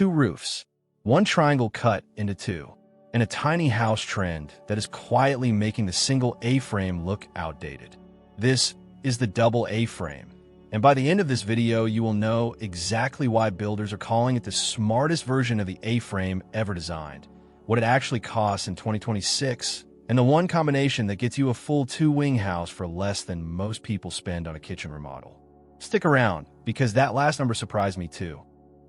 Two roofs, one triangle cut into two, and a tiny house trend that is quietly making the single A-frame look outdated. This is the double A-frame. And by the end of this video, you will know exactly why builders are calling it the smartest version of the A-frame ever designed, what it actually costs in 2026, and the one combination that gets you a full two-wing house for less than most people spend on a kitchen remodel. Stick around, because that last number surprised me too.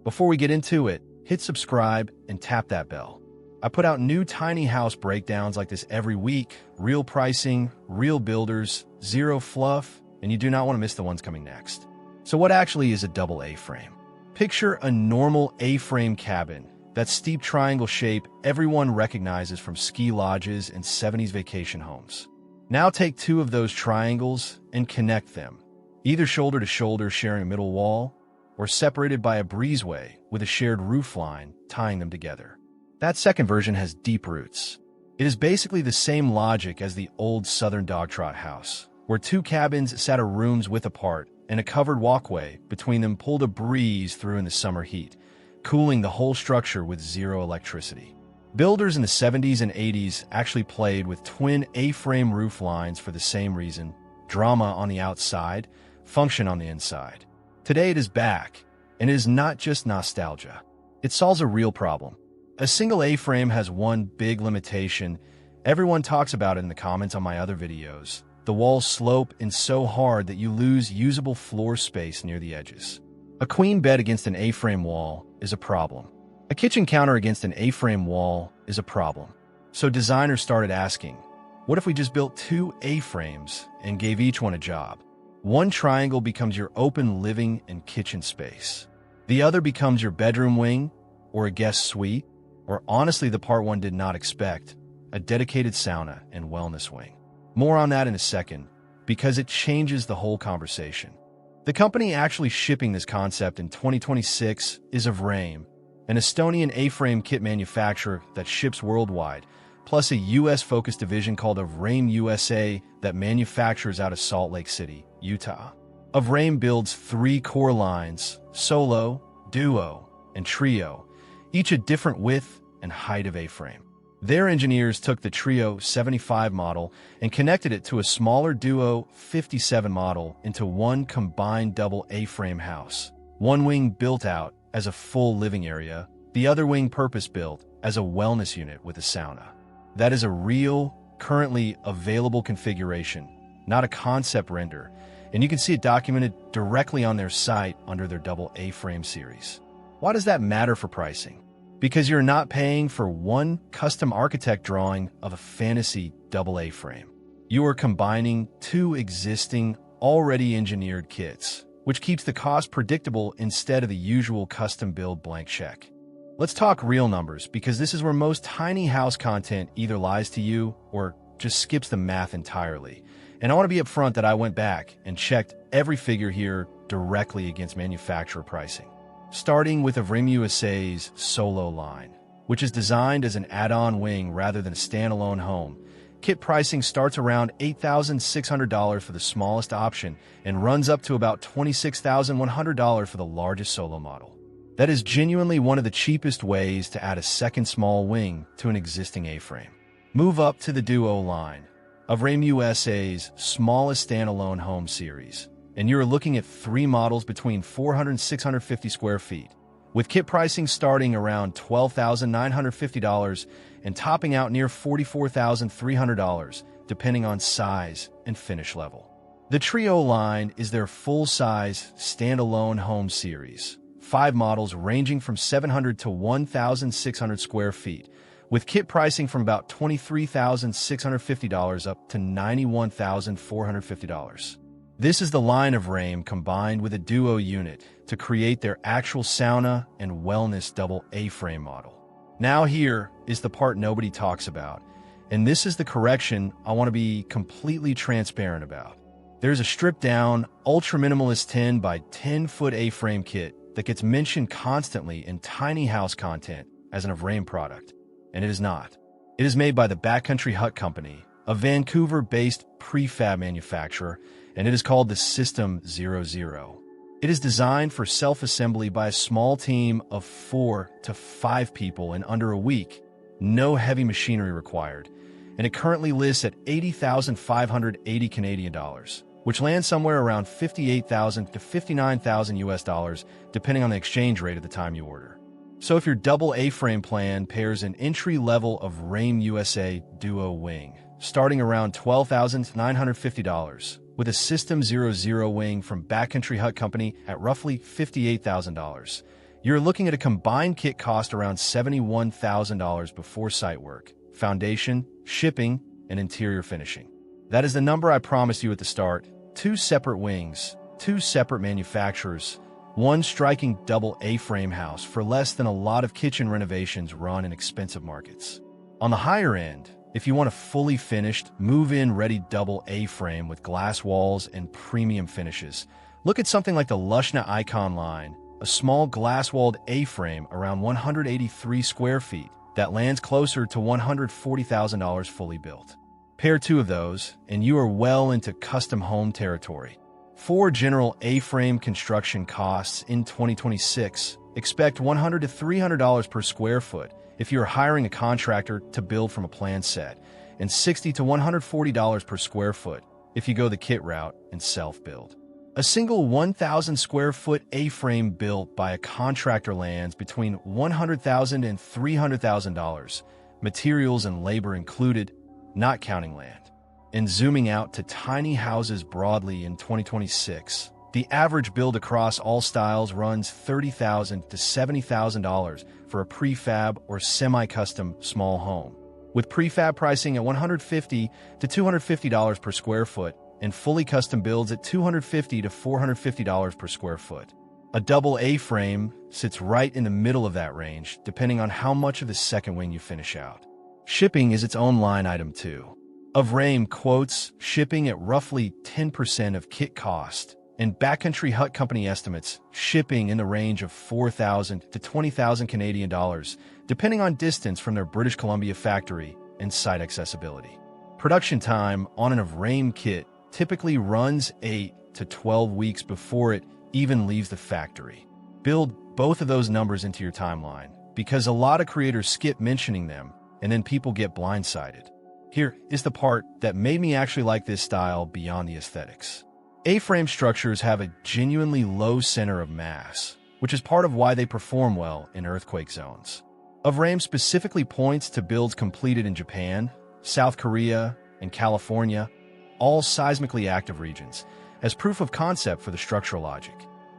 Before we get into it, hit subscribe and tap that bell. I put out new tiny house breakdowns like this every week, real pricing, real builders, zero fluff, and you do not want to miss the ones coming next. So what actually is a double A-frame? Picture a normal A-frame cabin, that steep triangle shape everyone recognizes from ski lodges and 70s vacation homes. Now take two of those triangles and connect them, either shoulder to shoulder sharing a middle wall, or separated by a breezeway with a shared roof line tying them together. That second version has deep roots. It is basically the same logic as the old southern dogtrot house, where two cabins sat a room's width apart and a covered walkway between them pulled a breeze through in the summer heat, cooling the whole structure with zero electricity. Builders in the 70s and 80s actually played with twin A-frame roof lines for the same reason: drama on the outside, function on the inside. Today it is back, and it is not just nostalgia. It solves a real problem. A single A-frame has one big limitation. Everyone talks about it in the comments on my other videos. The walls slope in so hard that you lose usable floor space near the edges. A queen bed against an A-frame wall is a problem. A kitchen counter against an A-frame wall is a problem. So designers started asking, what if we just built two A-frames and gave each one a job? One triangle becomes your open living and kitchen space. The other becomes your bedroom wing, or a guest suite, or honestly the part one did not expect, a dedicated sauna and wellness wing. More on that in a second, because it changes the whole conversation. The company actually shipping this concept in 2026 is Avrame, an Estonian A-frame kit manufacturer that ships worldwide, plus a US-focused division called AvrameUSA that manufactures out of Salt Lake City, Utah. Avrame builds three core lines: solo, duo, and trio, each a different width and height of A-frame. Their engineers took the Trio 75 model and connected it to a smaller Duo 57 model into one combined double A-frame house. One wing built out as a full living area, the other wing purpose-built as a wellness unit with a sauna. That is a real, currently available configuration, not a concept render, and you can see it documented directly on their site under their double A-frame series. Why does that matter for pricing? Because you're not paying for one custom architect drawing of a fantasy double A-frame. You are combining two existing, already engineered kits, which keeps the cost predictable instead of the usual custom-build blank check. Let's talk real numbers, because this is where most tiny house content either lies to you or just skips the math entirely. And I want to be upfront that I went back and checked every figure here directly against manufacturer pricing. Starting with AvrameUSA's Solo line, which is designed as an add-on wing rather than a standalone home. Kit pricing starts around $8,600 for the smallest option and runs up to about $26,100 for the largest solo model. That is genuinely one of the cheapest ways to add a second small wing to an existing A-frame. Move up to the Duo line, AvrameUSA's smallest standalone home series, and you're looking at three models between 400 and 650 square feet, with kit pricing starting around $12,950 and topping out near $44,300, depending on size and finish level. The Trio line is their full-size, standalone home series, 5 models ranging from 700 to 1,600 square feet, with kit pricing from about $23,650 up to $91,450. This is the line of Avrame combined with a Duo unit to create their actual sauna and wellness double A-frame model. Now here is the part nobody talks about, and this is the correction I want to be completely transparent about. There's a stripped-down, ultra-minimalist 10 by 10-foot A-frame kit that gets mentioned constantly in tiny house content as an Avrame product, and it is not. It is made by the Backcountry Hut Company, a Vancouver-based prefab manufacturer, and it is called the System 00. It is designed for self-assembly by a small team of 4 to 5 people in under a week, no heavy machinery required, and it currently lists at 80,580 Canadian dollars, which lands somewhere around 58,000 to 59,000 US dollars, depending on the exchange rate at the time you order. So if your double A-frame plan pairs an entry level of AvrameUSA Duo wing, starting around $12,950, with a System 00 wing from Backcountry Hut Company at roughly $58,000. You're looking at a combined kit cost around $71,000 before site work, foundation, shipping, and interior finishing. That is the number I promised you at the start. 2 separate wings, 2 separate manufacturers, 1 striking double A-frame house for less than a lot of kitchen renovations run in expensive markets. On the higher end, if you want a fully finished, move-in ready double A-frame with glass walls and premium finishes, look at something like the Lushna Icon line, a small glass-walled A-frame around 183 square feet that lands closer to $140,000 fully built. Pair 2 of those, and you are well into custom home territory. For general A-frame construction costs in 2026, expect $100 to $300 per square foot if you are hiring a contractor to build from a plan set, and $60 to $140 per square foot if you go the kit route and self-build. A single 1,000 square foot A-frame built by a contractor lands between $100,000 and $300,000, materials and labor included, not counting land. And zooming out to tiny houses broadly in 2026, the average build across all styles runs $30,000 to $70,000 for a prefab or semi-custom small home, with prefab pricing at $150 to $250 per square foot and fully custom builds at $250 to $450 per square foot. A double A-frame sits right in the middle of that range, depending on how much of the second wing you finish out. Shipping is its own line item too. Avrame quotes shipping at roughly 10% of kit cost, and Backcountry Hut Company estimates shipping in the range of $4,000 to $20,000 Canadian dollars, depending on distance from their British Columbia factory and site accessibility. Production time on an Avrame kit typically runs 8 to 12 weeks before it even leaves the factory. Build both of those numbers into your timeline, because a lot of creators skip mentioning them, and then people get blindsided. Here is the part that made me actually like this style beyond the aesthetics. A-frame structures have a genuinely low center of mass, which is part of why they perform well in earthquake zones. Avrame specifically points to builds completed in Japan, South Korea, and California, all seismically active regions, as proof of concept for the structural logic.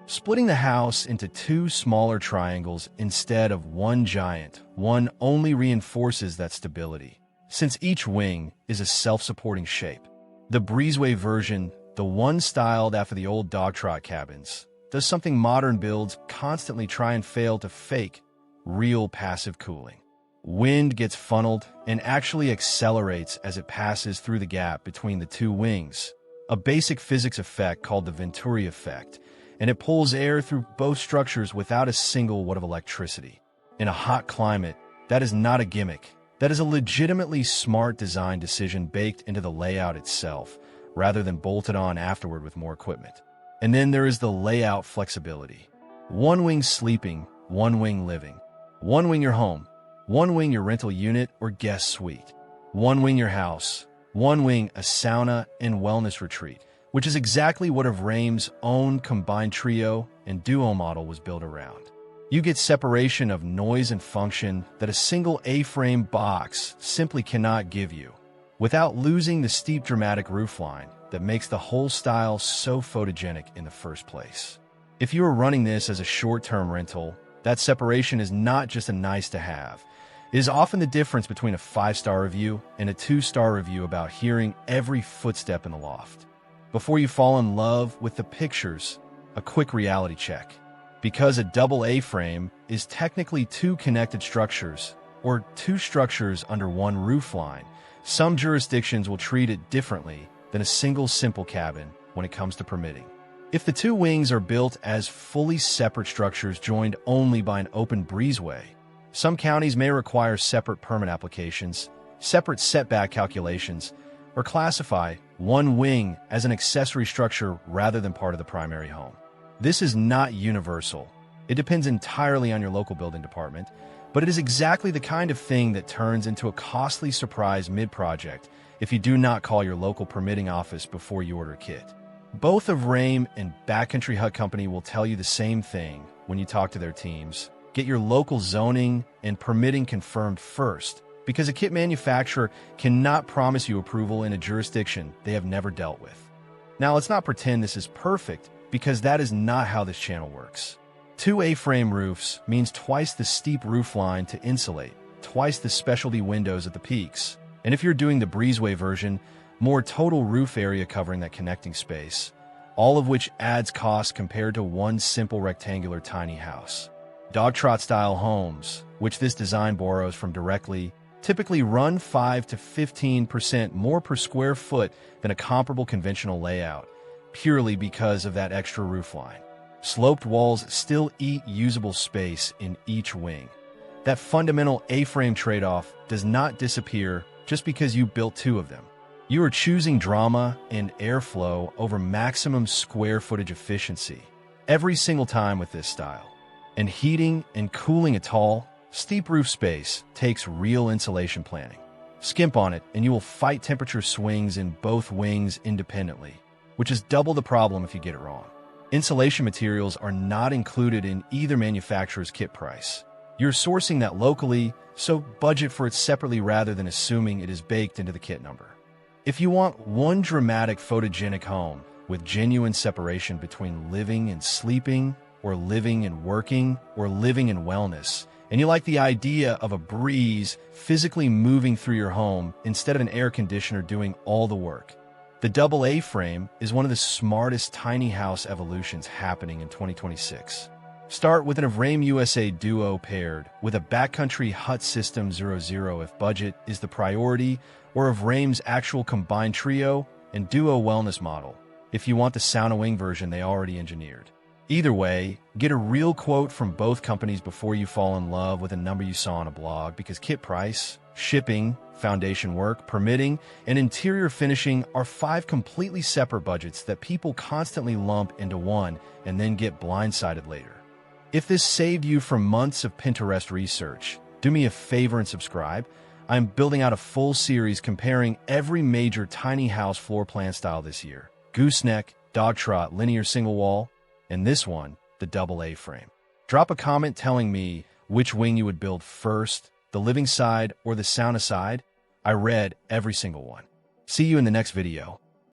Splitting the house into 2 smaller triangles instead of one giant one only reinforces that stability, since each wing is a self-supporting shape. The breezeway version, the one styled after the old dogtrot cabins, does something modern builds constantly try and fail to fake: real passive cooling. Wind gets funneled and actually accelerates as it passes through the gap between the 2 wings, a basic physics effect called the Venturi effect, and it pulls air through both structures without a single watt of electricity. In a hot climate, that is not a gimmick. That is a legitimately smart design decision baked into the layout itself, rather than bolted on afterward with more equipment. And then there is the layout flexibility. 1 wing sleeping, 1 wing living. 1 wing your home, 1 wing your rental unit or guest suite. 1 wing your house, 1 wing a sauna and wellness retreat, which is exactly what Avrame's own combined trio and duo model was built around. You get separation of noise and function that a single A-frame box simply cannot give you, without losing the steep dramatic roofline that makes the whole style so photogenic in the first place. If you are running this as a short-term rental, that separation is not just a nice-to-have. It is often the difference between a 5-star review and a 2-star review about hearing every footstep in the loft. Before you fall in love with the pictures, a quick reality check. Because a double A-frame is technically 2 connected structures, or 2 structures under one roofline, some jurisdictions will treat it differently than a single simple cabin when it comes to permitting. If the 2 wings are built as fully separate structures joined only by an open breezeway, some counties may require separate permit applications, separate setback calculations, or classify 1 wing as an accessory structure rather than part of the primary home. This is not universal. It depends entirely on your local building department, but it is exactly the kind of thing that turns into a costly surprise mid-project if you do not call your local permitting office before you order a kit. Both Avrame and Backcountry Hut Company will tell you the same thing when you talk to their teams. Get your local zoning and permitting confirmed first, because a kit manufacturer cannot promise you approval in a jurisdiction they have never dealt with. Now, let's not pretend this is perfect, because that is not how this channel works. 2 A-frame roofs means twice the steep roof line to insulate, twice the specialty windows at the peaks, and if you're doing the breezeway version, more total roof area covering that connecting space, all of which adds cost compared to one simple rectangular tiny house. Dogtrot-style homes, which this design borrows from directly, typically run 5 to 15% more per square foot than a comparable conventional layout, purely because of that extra roof line. Sloped walls still eat usable space in each wing. That fundamental A-frame trade-off does not disappear just because you built 2 of them. You are choosing drama and airflow over maximum square footage efficiency every single time with this style. And heating and cooling a tall, steep roof space takes real insulation planning. Skimp on it and you will fight temperature swings in both wings independently, which is double the problem if you get it wrong. Insulation materials are not included in either manufacturer's kit price. You're sourcing that locally, so budget for it separately rather than assuming it is baked into the kit number. If you want one dramatic photogenic home with genuine separation between living and sleeping, or living and working, or living and wellness, and you like the idea of a breeze physically moving through your home instead of an air conditioner doing all the work, the double A-frame is one of the smartest tiny house evolutions happening in 2026. Start with an AvrameUSA Duo paired with a Backcountry Hut System 00 if budget is the priority, or Avrame's actual combined trio and Duo wellness model if you want the Sound Wing version they already engineered. Either way, get a real quote from both companies before you fall in love with a number you saw on a blog, because kit price, shipping, foundation work, permitting, and interior finishing are 5 completely separate budgets that people constantly lump into one and then get blindsided later. If this saved you from months of Pinterest research, do me a favor and subscribe. I'm building out a full series comparing every major tiny house floor plan style this year: gooseneck, dogtrot, linear single wall, and this one, the double A-frame. Drop a comment telling me which wing you would build first, the living side or the sauna side. I read every single one. See you in the next video.